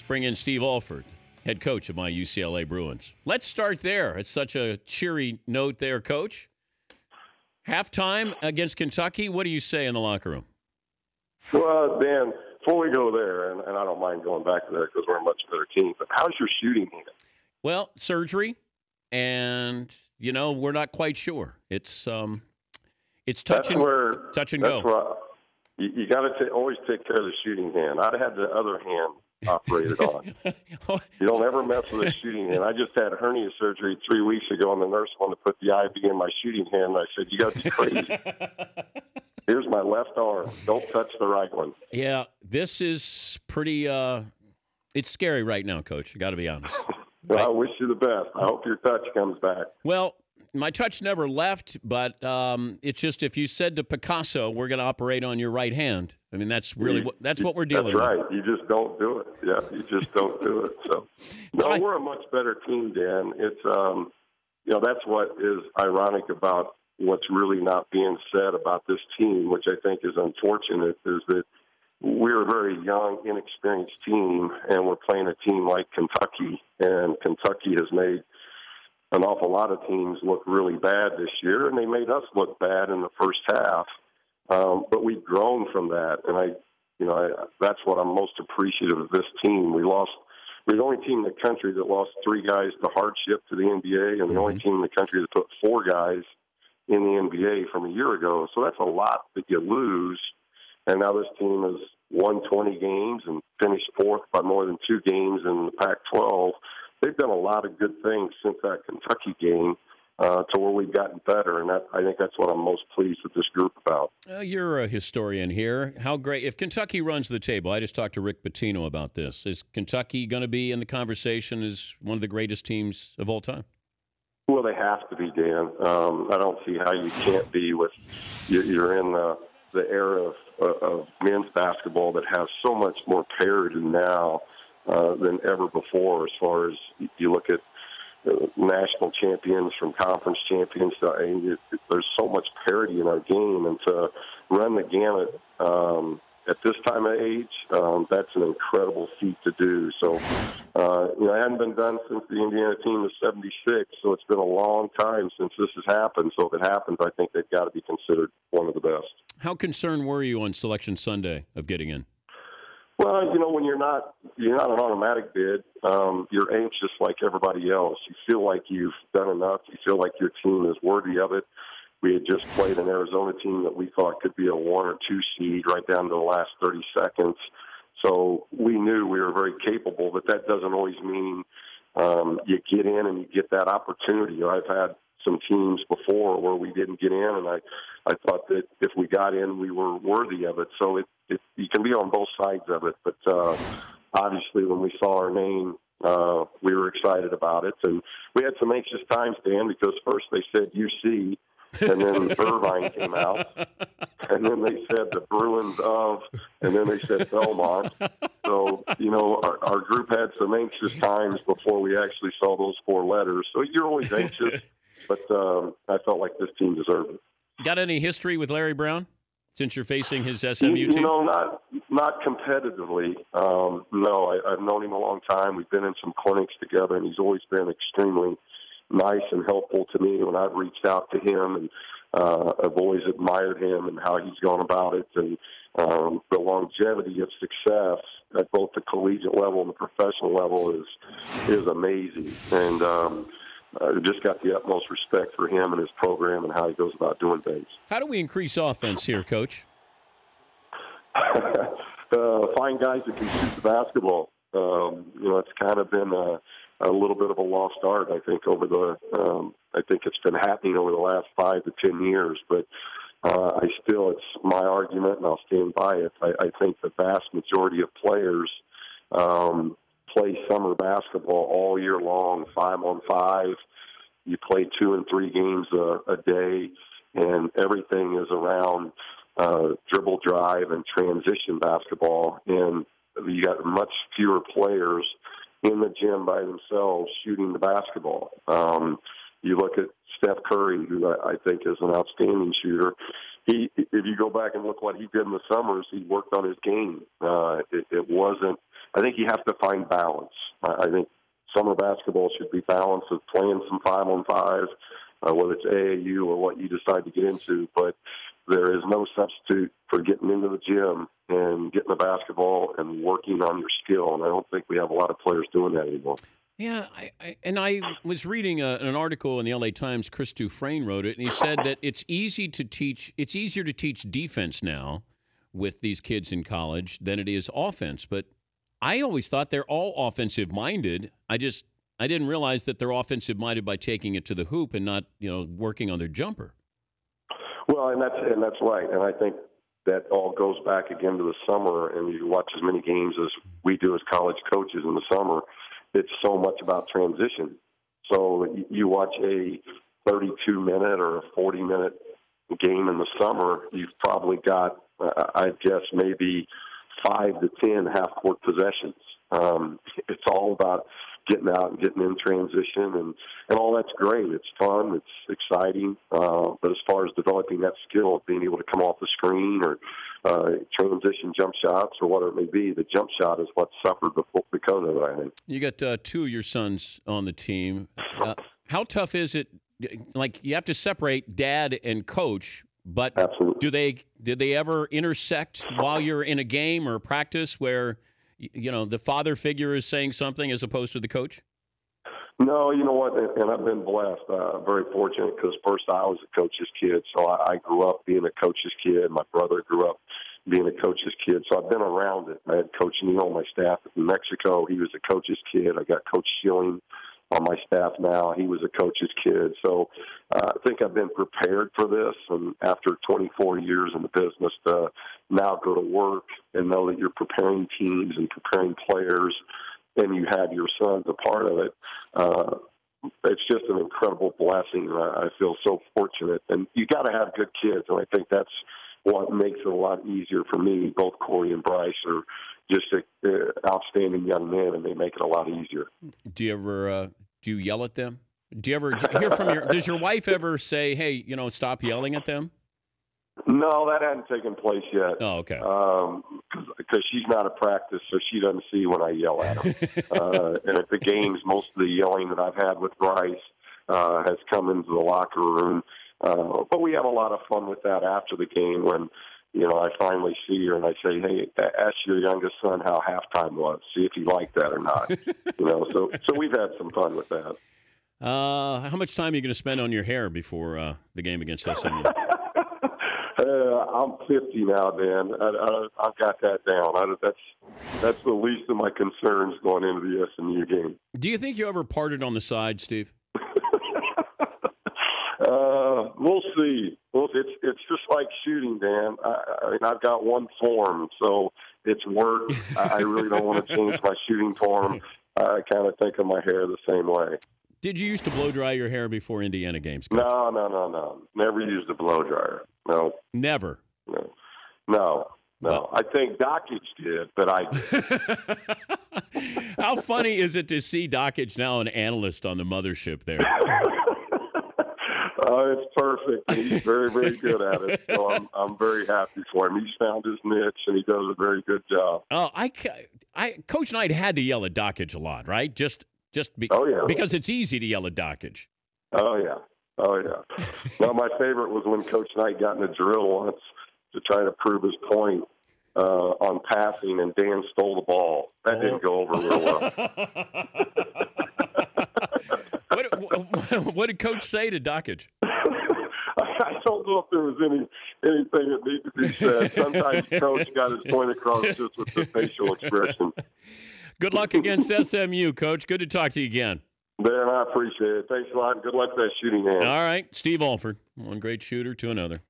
bring in Steve Alford, head coach of my UCLA Bruins. Let's start there. It's such a cheery note there, Coach. Halftime against Kentucky, what do you say in the locker room? Well, Dan, before we go there, and I don't mind going back to there because we're a much better team, but how's your shooting hand? Well, surgery, and, we're not quite sure. It's touch and go. You got to always take care of the shooting hand. I'd have had the other hand operated on. You don't ever mess with a shooting hand. I just had hernia surgery 3 weeks ago, and the nurse wanted to put the IV in my shooting hand, and I said, you got to be crazy. Here's my left arm. Don't touch the right one. Yeah, this is pretty it's scary right now, Coach. I got to be honest. Well, I wish you the best. I hope your touch comes back. Well, my touch never left, but it's just if you said to Picasso, we're going to operate on your right hand, I mean, that's really what we're dealing with. That's right. You just don't do it. Yeah, you just don't do it. So, we're a much better team, Dan. It's, that's what is ironic about what's really not being said about this team, which I think is unfortunate, is that we're a very young, inexperienced team, and we're playing a team like Kentucky, and Kentucky has made an awful lot of teams look really bad this year, and they made us look bad in the first half. But we've grown from that, and that's what I'm most appreciative of this team. We're the only team in the country that lost 3 guys to hardship to the NBA, and the only team in the country that put 4 guys in the NBA from a year ago. So that's a lot that you lose. And now this team has won 20 games and finished 4th by more than 2 games in the Pac-12. They've done a lot of good things since that Kentucky game to where we've gotten better, and I think that's what I'm most pleased with this group about. You're a historian here. How great. If Kentucky runs the table, I just talked to Rick Pitino about this. Is Kentucky going to be in the conversation as one of the greatest teams of all time? Well, they have to be, Dan. I don't see how you can't be with you're in the era of men's basketball that has so much more parity now than ever before. As far as you look at national champions from conference champions, there's so much parity in our game, and to run the gamut at this time of age, that's an incredible feat to do. So, it hadn't been done since the Indiana team was 76, so it's been a long time since this has happened. So if it happens, I think they've got to be considered one of the best. How concerned were you on Selection Sunday of getting in? Well, when you're not an automatic bid, you're anxious like everybody else. You feel like you've done enough. You feel like your team is worthy of it. We had just played an Arizona team that we thought could be a 1 or 2 seed right down to the last 30 seconds. So we knew we were very capable, but that doesn't always mean you get in and you get that opportunity. I've had some teams before where we didn't get in, and I thought that if we got in, we were worthy of it. So you can be on both sides of it. But obviously when we saw our name, we were excited about it. And we had some anxious times, Dan, because first they said UC, and then Irvine came out, and then they said the Bruins of, and then they said Belmont. So, our group had some anxious times before we actually saw those 4 letters. So you're always anxious, but I felt like this team deserved it. Got any history with Larry Brown since you're facing his SMU team? Not competitively. No, I've known him a long time. We've been in some clinics together, and he's always been extremely nice and helpful to me when I've reached out to him, and I've always admired him and how he's gone about it, and the longevity of success at both the collegiate level and the professional level is amazing, and I just got the utmost respect for him and his program and how he goes about doing things. How do we increase offense here, Coach? Find guys that can shoot the basketball. It's kind of been a little bit of a lost art, I think, I think it's been happening over the last 5 to 10 years, but it's my argument, and I'll stand by it. I think the vast majority of players play summer basketball all year long, 5-on-5. You play 2 and 3 games a day, and everything is around dribble drive and transition basketball, and you got much fewer players in the gym by themselves shooting the basketball. You look at Steph Curry, who I think is an outstanding shooter. If you go back and look what he did in the summers, he worked on his game. It wasn't I think you have to find balance. I think summer basketball should be balanced with playing some 5-on-5, whether it's AAU or what you decide to get into. But there is no substitute for getting into the gym and getting the basketball and working on your skill. And I don't think we have a lot of players doing that anymore. Yeah, I was reading an article in the LA Times. Chris Dufresne wrote it, and he said that it's easier to teach defense now with these kids in college than it is offense. But I always thought they're all offensive minded. I didn't realize that they're offensive minded by taking it to the hoop and not working on their jumper. Well, and that's right. And I think that all goes back again to the summer. And you watch as many games as we do as college coaches in the summer. It's so much about transition. So you watch a 32-minute or a 40-minute game in the summer, you've probably got, I guess, maybe 5 to 10 half-court possessions. It's all about getting out and getting in transition, and all that's great. It's fun. It's exciting. But as far as developing that skill of being able to come off the screen or transition jump shots or whatever it may be, the jump shot is what suffered because of it, I think. You got 2 of your sons on the team. How tough is it? Like, you have to separate dad and coach, but absolutely. Did they ever intersect while you're in a game or practice where the father figure is saying something as opposed to the coach? No, you know what, and I've been blessed, very fortunate, because first I was a coach's kid, so I grew up being a coach's kid. My brother grew up being a coach's kid, so I've been around it. I had Coach Neal on my staff in Mexico. He was a coach's kid. I got Coach Schilling on my staff now. He was a coach's kid. So I think I've been prepared for this, and after 24 years in the business, to now go to work and know that you're preparing teams and preparing players, and you have your sons a part of it, it's just an incredible blessing. I feel so fortunate. And you got to have good kids, and I think that's what makes it a lot easier for me. Both Corey and Bryce are just outstanding young men, and they make it a lot easier. Do you ever do you yell at them? Do you ever hear from does your wife ever say, hey, stop yelling at them? No, that hadn't taken place yet. Oh, okay. Because she's not at practice, so she doesn't see when I yell at her. And at the games, most of the yelling that I've had with Bryce has come into the locker room. But we have a lot of fun with that after the game when, I finally see her and I say, hey, ask your youngest son how halftime was. See if he liked that or not. So we've had some fun with that. How much time are you going to spend on your hair before the game against SMU? I'm 50 now, Dan. I've got that down. That's the least of my concerns going into the SMU game. Do you think you ever parted on the side, Steve? We'll see. It's just like shooting, Dan. I mean, I've got one form, so it's work. I really don't want to change my shooting form. I kind of think of my hair the same way. Did you used to blow dry your hair before Indiana games, Coach? No. Never used a blow dryer. No. Never? No. Well, I think Dockage did, but I did. How funny is it to see Dockage now an analyst on the mothership there? It's perfect. He's very, very good at it. So I'm very happy for him. He's found his niche, and he does a very good job. Oh, Coach Knight had to yell at Dockage a lot, right? Because it's easy to yell at Dockage. Oh, yeah. Well, my favorite was when Coach Knight got in a drill once to try to prove his point on passing, and Dan stole the ball. That didn't go over real well. What did Coach say to Dockage? I don't know if there was anything that needed to be said. Sometimes Coach got his point across just with the facial expression. Good luck against SMU, Coach. Good to talk to you again. Dan, I appreciate it. Thanks a lot. Good luck with that shooting hand. All right. Steve Alford, one great shooter to another.